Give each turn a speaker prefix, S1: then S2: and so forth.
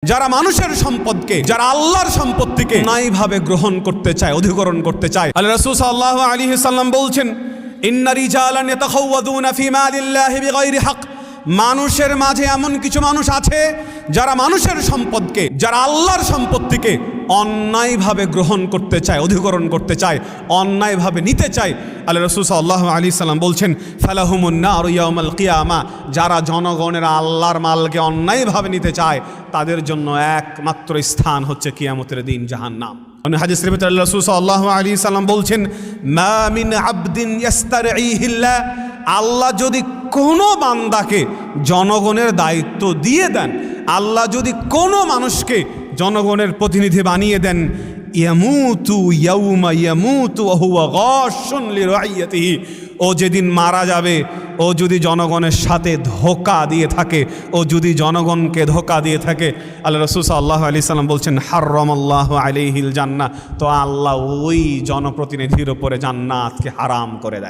S1: যারা মানুষের সম্পদকে, যারা আল্লাহর সম্পত্তিকে ন্যায়ভাবে গ্রহণ করতে চায়, অধিগ্রহণ করতে চায়। আল্লাহ রাসূল সাল্লাল্লাহু আলাইহি সাল্লাম বলছেন, ইন্না রিজালান ইয়াতাখাওয়াদুনা ফি মালিল্লাহি বিগাইরি হক। মানুষের মাঝে এমন কিছু মানুষ আছে যারা মানুষের সম্পদকে, যারা আল্লাহর সম্পত্তিকে অন্যায়ভাবে গ্রহণ করতে চায়, অধিগ্রহণ করতে চায়, অন্যায়ভাবে নিতে চায়। আল্লাহ রাসূল সাল্লাল্লাহু আলাইহি সাল্লাম বলছেন, ফালাহুমুন নারু ইয়াউমাল কিয়ামা। যারা জনগণের আল্লাহর মালকে অন্যায়ভাবে নিতে চায়, তাদের জন্য একমাত্র স্থান হচ্ছে কিয়ামতের দিন জাহান্নাম। হাদিস শরীফে আল্লাহ রাসূল সাল্লাল্লাহু আলাইহি সাল্লাম বলছেন, মা মিন আবদিন ইস্তারঈহিল্লাহ। আল্লাহ যদি কোনো বান্দাকে জনগণের দায়িত্ব দিয়ে দেন, আল্লাহ যদি কোনো মানুষকে জনগণের প্রতিনিধি বানিয়ে দেন, ইয়ামুতু ইয়াউমা ইয়ামুতু ওয়া হুয়া গাশুন লিরাইয়াতিহি। ও যেদিন মারা যাবে, ও যদি জনগণের সাথে ধোঁকা দিয়ে থাকে, ও যদি জনগণকে ধোঁকা দিয়ে থাকে, আল্লাহ রাসূল সাল্লাল্লাহু আলাইহি সাল্লাম বলছেন, হারামাল্লাহু আলাইহিল জান্নাহ। তো আল্লাহ ওই জনপ্রতিনিধির উপরে জান্নাতকে হারাম করে দেয়।